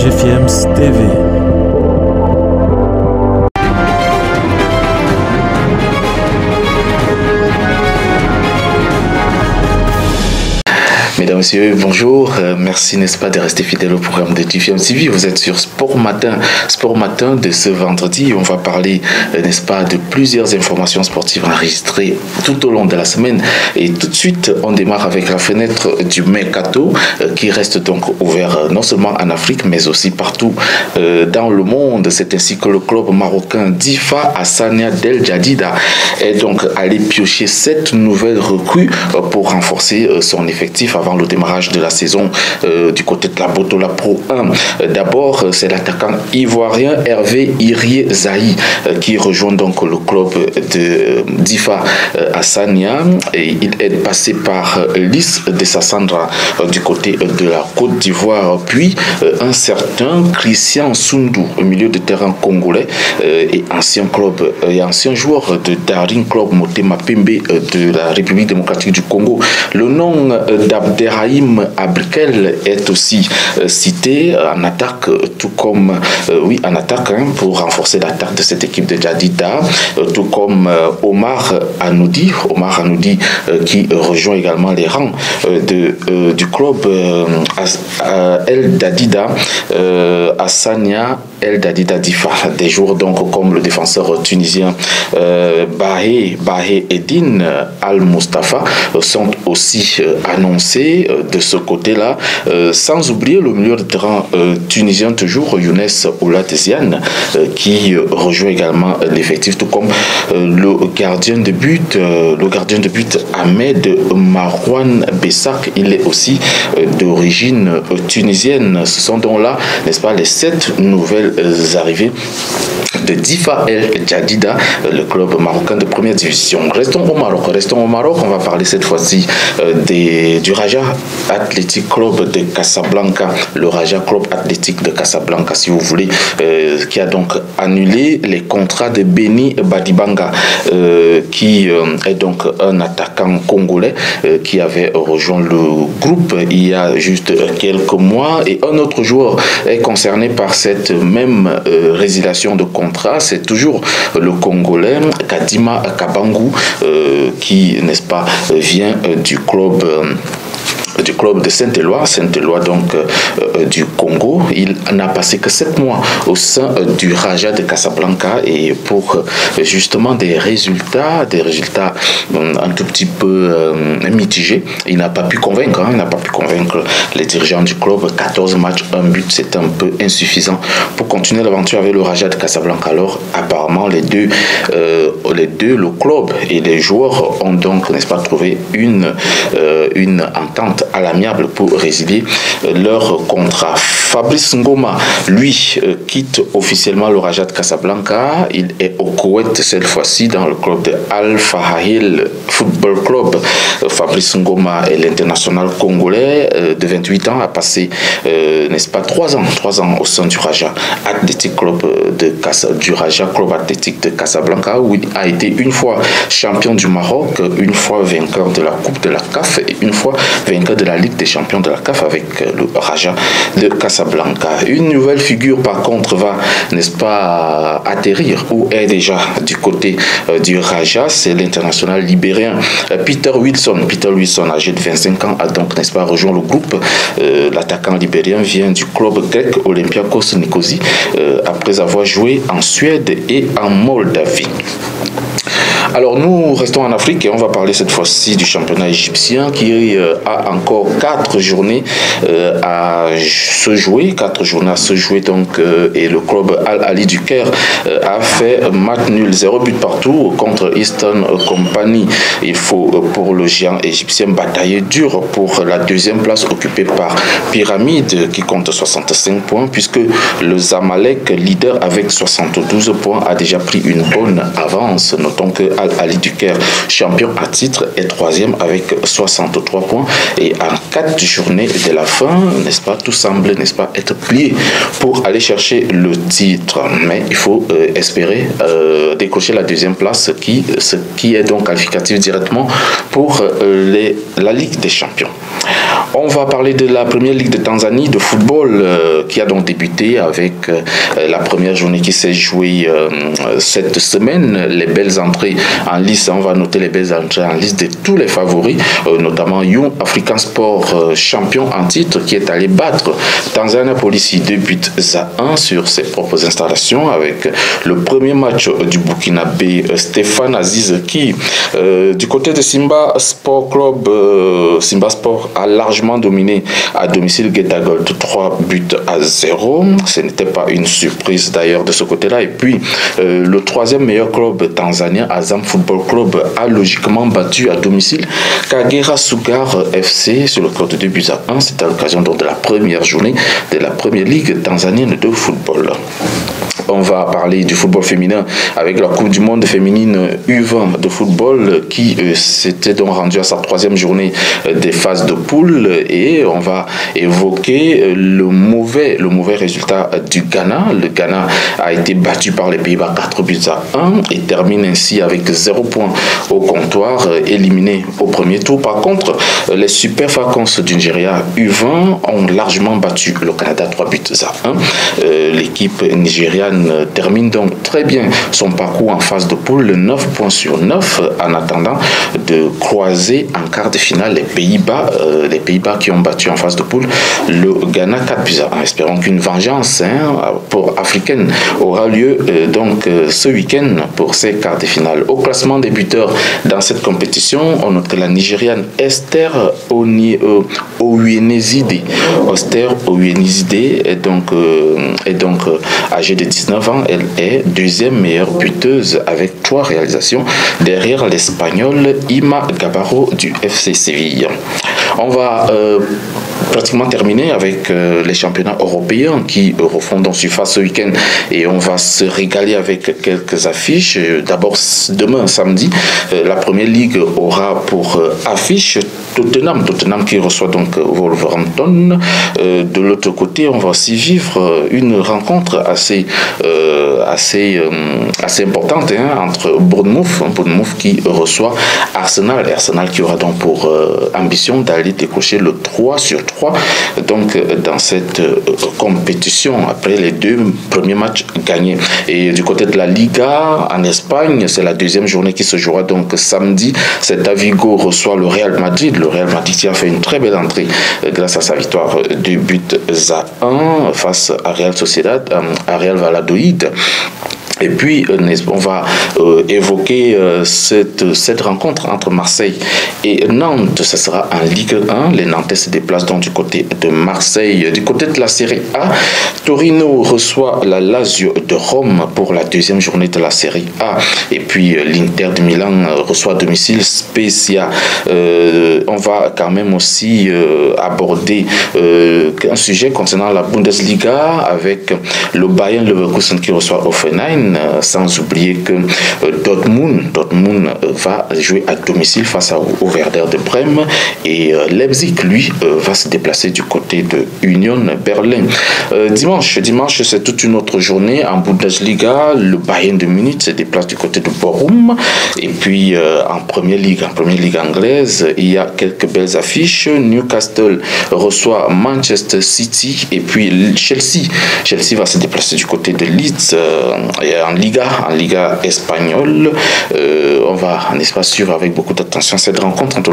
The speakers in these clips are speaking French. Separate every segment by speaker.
Speaker 1: GFIEMS TV.
Speaker 2: Mesdames, Messieurs, bonjour. Merci, n'est-ce pas, de rester fidèle au programme de GFIEMS TV. Vous êtes sur Sport Matin de ce vendredi. On va parler, n'est-ce pas, de plusieurs informations sportives enregistrées tout au long de la semaine. Et tout de suite, on démarre avec la fenêtre du Mercato qui reste donc ouvert non seulement en Afrique, mais aussi partout dans le monde. C'est ainsi que le club marocain Difa Hassania Del Jadida est donc allé piocher 7 nouvelles recrues pour renforcer son effectif avant le démarrage de la saison du côté de la Botola Pro 1. D'abord, c'est l'attaquant ivoirien Hervé Irie Zahi qui rejoint donc le club de Difa Hassania, et il est passé par Lys de Sassandra du côté de la Côte d'Ivoire, puis un certain Christian Sundu au milieu de terrain congolais et ancien joueur de Daring Club Motema Pembe de la République démocratique du Congo. Le nom d'Abderrahim Abrikel est aussi cité en attaque, tout comme en attaque pour renforcer l'attaque de cette équipe de Jadida, tout comme Omar Anoudi qui rejoint également les rangs du club El Jadida Hassania El Jadida Difa. Des joueurs donc comme le défenseur tunisien Bahé Eddine Al-Mustafa sont aussi annoncés de ce côté-là, sans oublier le milieu de terrain tunisien toujours, Younes Oulateziane, qui rejoint également l'effectif, tout comme le gardien de but Ahmed Marouane Bessak. Il est aussi d'origine tunisienne. Ce sont donc là, n'est-ce pas, les 7 nouvelles arrivées de Difa El Jadida, le club marocain de première division. Restons au Maroc. On va parler cette fois-ci du Raja Athletic Club de Casablanca, le Raja Club Athletic de Casablanca, si vous voulez, qui a donc annulé les contrats de Beni Badibanga, qui est donc un attaquant congolais qui avait rejoint le groupe il y a juste quelques mois, et un autre joueur est concerné par cette même résiliation de contrat. C'est toujours le Congolais Kadima Kabangu qui, n'est-ce pas, vient du club de Saint-Éloi donc du Congo. Il n'a passé que 7 mois au sein du Raja de Casablanca, et pour justement des résultats un tout petit peu mitigés. Il n'a pas pu convaincre les dirigeants du club. 14 matchs, 1 but, c'est un peu insuffisant pour continuer l'aventure avec le Raja de Casablanca. Alors apparemment le club et les joueurs ont donc, n'est-ce pas, trouvé une entente à l'amiable pour résilier leur contrat. Fabrice Ngoma, lui, quitte officiellement le Raja de Casablanca. Il est au Koweït cette fois-ci dans le club de Al Fahahil Football Club. Fabrice Ngoma est l'international congolais de 28 ans, a passé, n'est-ce pas, 3 ans au sein du Raja Athletic Club du Raja Club Athletic de Casablanca, où il a été une fois champion du Maroc, une fois vainqueur de la Coupe de la CAF et une fois vainqueur de la Ligue des champions de la CAF avec le Raja de Casablanca. Une nouvelle figure par contre va, n'est-ce pas, atterrir ou est déjà du côté du Raja, c'est l'international libérien Peter Wilson, âgé de 25 ans, a donc, n'est-ce pas, rejoint le groupe. L'attaquant libérien vient du club grec Olympiakos Nicosie après avoir joué en Suède et en Moldavie. Alors nous restons en Afrique et on va parler cette fois-ci du championnat égyptien qui a encore 4 journées à se jouer. 4 journées à se jouer donc, et le club Al Ali du Caire a fait match nul, 0 but partout contre Eastern Company. Il faut pour le géant égyptien batailler dur pour la 2e place occupée par Pyramide qui compte 65 points, puisque le Zamalek, leader avec 72 points, a déjà pris une bonne avance. Notons que Al Ali du Caire, champion à titre, est 3e avec 63 points, et en 4 journées de la fin, n'est-ce pas, tout semble, n'est-ce pas, être plié pour aller chercher le titre. Mais il faut espérer décrocher la 2e place qui est donc qualificative directement pour la Ligue des Champions. On va parler de la première ligue de Tanzanie de football qui a donc débuté avec la première journée qui s'est jouée cette semaine. Les belles entrées en liste, on va noter les belles entrées en liste de tous les favoris, notamment Young African Sport, champion en titre, qui est allé battre Tanzania Police 2-1 sur ses propres installations, avec le premier match du Burkinabé Stéphane Aziz qui, du côté de Simba Sport Club, Simba Sport a largement dominé à domicile Getagold 3-0. Ce n'était pas une surprise d'ailleurs de ce côté-là. Et puis, le troisième meilleur club tanzanien, Azam Football Club, a logiquement battu à domicile Kagera Sugar FC sur le score de 2-1. C'était à l'occasion de la première journée de la première ligue tanzanienne de football. On va parler du football féminin avec la Coupe du Monde féminine U20 de football qui s'était donc rendue à sa troisième journée des phases de poule, et on va évoquer le mauvais résultat du Ghana. Le Ghana a été battu par les Pays-Bas 4-1 et termine ainsi avec 0 points au comptoir, éliminé au premier tour. Par contre, les Super Falcons du Nigeria U20 ont largement battu le Canada 3-1. L'équipe nigériane termine donc très bien son parcours en phase de poule, 9 points sur 9, en attendant de croiser en quart de finale les Pays-Bas qui ont battu en phase de poule le Ghana 4-1. Espérons qu'une vengeance pour africaine aura lieu ce week-end pour ces quarts de finale. Au classement des buteurs dans cette compétition, on note que la Nigériane Esther Oyenezide est donc âgée de 19 ans. Elle est deuxième meilleure buteuse avec 3 réalisations derrière l'Espagnol Ima Gabarro du FC Séville. On va pratiquement terminer avec les championnats européens qui refont donc surface ce week-end, et on va se régaler avec quelques affiches. D'abord, demain samedi, la première ligue aura pour affiche Tottenham qui reçoit donc Wolverhampton. De l'autre côté, on va aussi vivre une rencontre assez importante entre Bournemouth qui reçoit Arsenal qui aura donc pour ambition d'aller décocher le 3/3 donc dans cette compétition après les 2 premiers matchs gagnés. Et du côté de la Liga en Espagne, c'est la deuxième journée qui se jouera donc samedi. C'est Vigo reçoit le Real Madrid qui a fait une très belle entrée grâce à sa victoire 2-1 face à Real Sociedad, à Real Valladolid. Et puis, on va évoquer cette rencontre entre Marseille et Nantes. Ce sera en Ligue 1. Les Nantais se déplacent donc du côté de Marseille. Du côté de la Série A, Torino reçoit la Lazio de Rome pour la deuxième journée de la Série A. Et puis, l'Inter de Milan reçoit à domicile Spezia. On va quand même aussi aborder un sujet concernant la Bundesliga avec le Bayern Leverkusen qui reçoit Hoffenheim. Sans oublier que Dortmund va jouer à domicile face au Werder de Brême, et Leipzig lui va se déplacer du côté de Union Berlin. Dimanche c'est toute une autre journée en Bundesliga. Le Bayern de Munich se déplace du côté de Bochum, et puis en première ligue anglaise, il y a quelques belles affiches. Newcastle reçoit Manchester City, et puis Chelsea va se déplacer du côté de Leeds. En Liga espagnole, on va, n'est-ce pas, suivre avec beaucoup d'attention cette rencontre entre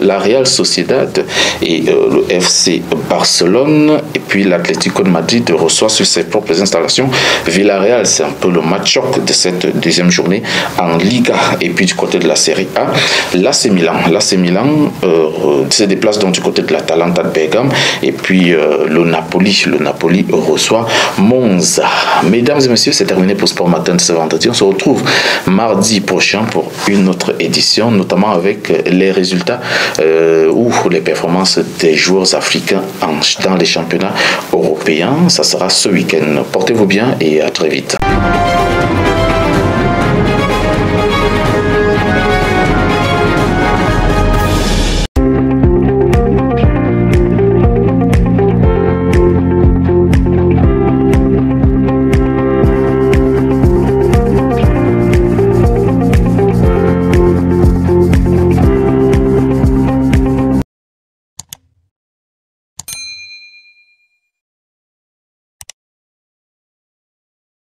Speaker 2: la Real Sociedad et le FC Barcelone. Et puis l'Atlético de Madrid reçoit sur ses propres installations Villarreal. C'est un peu le match choc de cette deuxième journée en Liga. Et puis du côté de la Série A, l'AC Milan se déplace donc du côté de l'Atalanta de Bergame. Et puis le Napoli reçoit Monza. Mesdames et messieurs, c'est terminé pour Sport Matin de ce vendredi. On se retrouve mardi prochain pour une autre édition, notamment avec les résultats ou les performances des joueurs africains dans les championnats européens. Ça sera ce week-end. Portez-vous bien et à très vite.